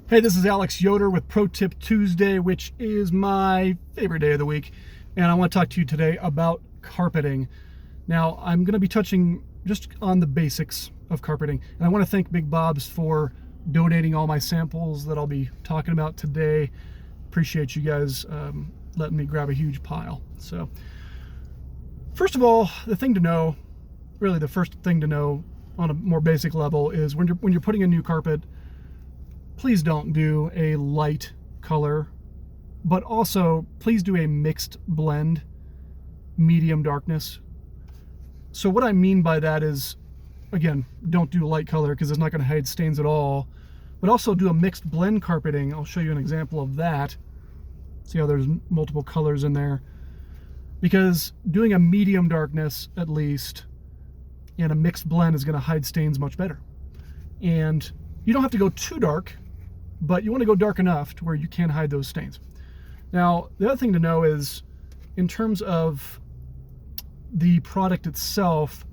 Hey, this is Alex Yoder with Pro Tip Tuesday, which is my favorite day of the week. And I want to talk to you today about carpeting. Now, I'm going to be touching just on the basics of carpeting. And I want to thank Big Bob's for donating all my samples that I'll be talking about today. Appreciate you guys letting me grab a huge pile. So, first of all, the thing to know, really the first thing to know on a more basic level is when you're putting a new carpet, please don't do a light color, but also please do a mixed blend, medium darkness. So what I mean by that is, again, don't do light color because it's not going to hide stains at all, but also do a mixed blend carpeting. I'll show you an example of that. See how there's multiple colors in there? Because doing a medium darkness at least and a mixed blend is going to hide stains much better. And you don't have to go too dark, but you want to go dark enough to where you can hide those stains. Now, the other thing to know is, in terms of the product itself,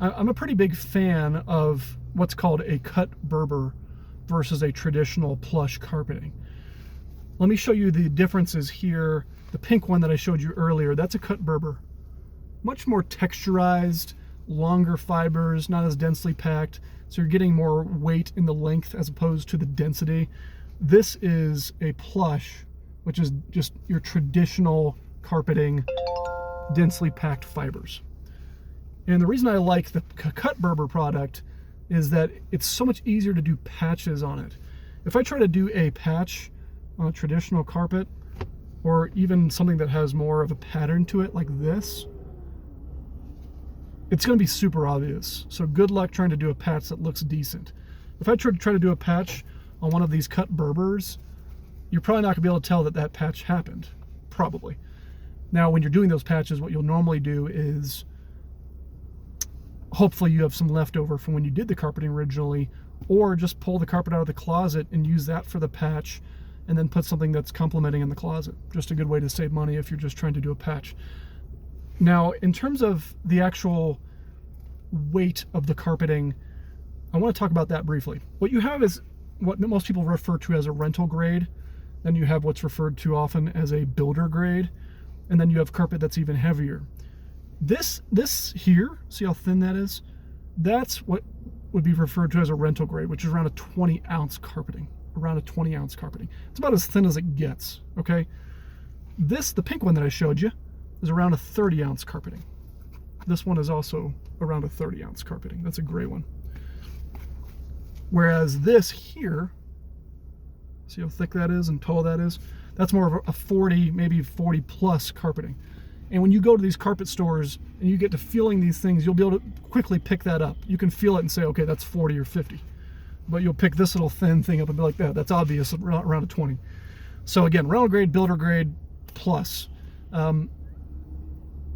I'm a pretty big fan of what's called a cut Berber versus a traditional plush carpeting. Let me show you the differences here. The pink one that I showed you earlier, that's a cut Berber. Much more texturized, longer fibers, not as densely packed. So you're getting more weight in the length as opposed to the density. This is a plush, which is just your traditional carpeting, densely packed fibers. And the reason I like the cut Berber product is that it's so much easier to do patches on it. If I try to do a patch on a traditional carpet, or even something that has more of a pattern to it like this, it's going to be super obvious. So good luck trying to do a patch that looks decent. If I try to do a patch on one of these cut Berbers, you're probably not going to be able to tell that that patch happened. Probably. Now, when you're doing those patches, what you'll normally do is, hopefully you have some leftover from when you did the carpeting originally, or just pull the carpet out of the closet and use that for the patch, and then put something that's complementing in the closet. Just a good way to save money if you're just trying to do a patch. Now, in terms of the actual weight of the carpeting, I want to talk about that briefly. What you have is what most people refer to as a rental grade. Then you have what's referred to often as a builder grade. And then you have carpet that's even heavier. This here, see how thin that is? That's what would be referred to as a rental grade, which is around a 20-ounce carpeting. Around a 20-ounce carpeting. It's about as thin as it gets, okay? The pink one that I showed you, is around a 30-ounce carpeting. This one is also around a 30-ounce carpeting. That's a gray one. Whereas this here, see how thick that is and tall that is? That's more of a 40, maybe 40 plus carpeting. And when you go to these carpet stores and you get to feeling these things, you'll be able to quickly pick that up. You can feel it and say, okay, that's 40 or 50. But you'll pick this little thin thing up and be like, that's obvious, around a 20. So again, rental grade, builder grade, plus.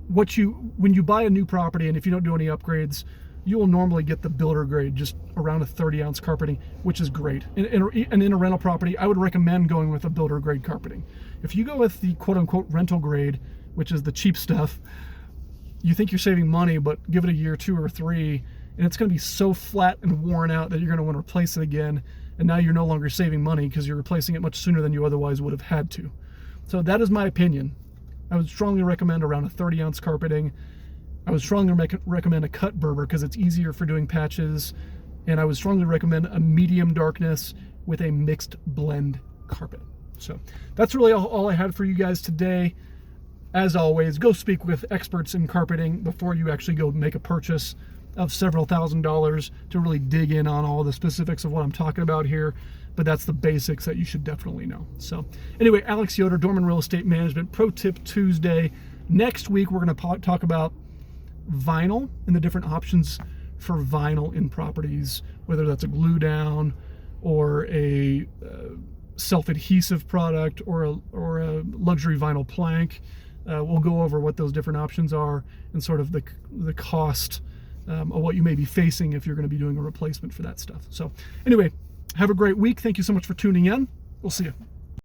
When you buy a new property, and if you don't do any upgrades, you will normally get the builder grade, just around a 30-ounce carpeting, which is great. And in a rental property, I would recommend going with a builder grade carpeting. If you go with the quote-unquote rental grade, which is the cheap stuff, you think you're saving money, but give it a year, 2 or 3, and it's going to be so flat and worn out that you're going to want to replace it again, and now you're no longer saving money because you're replacing it much sooner than you otherwise would have had to. So that is my opinion. I would strongly recommend around a 30-ounce carpeting. I would strongly recommend a cut Berber because it's easier for doing patches. And I would strongly recommend a medium darkness with a mixed blend carpet. So that's really all I had for you guys today. As always, go speak with experts in carpeting before you actually go make a purchase of several $1,000s to really dig in on all the specifics of what I'm talking about here. But that's the basics that you should definitely know. So anyway, Alex Yoder, Dorman Real Estate Management, Pro Tip Tuesday. Next week, we're going to talk about vinyl and the different options for vinyl in properties, whether that's a glue down or a self-adhesive product or a luxury vinyl plank. We'll go over what those different options are and sort of the cost of what you may be facing if you're going to be doing a replacement for that stuff. So anyway, have a great week. Thank you so much for tuning in. We'll see you.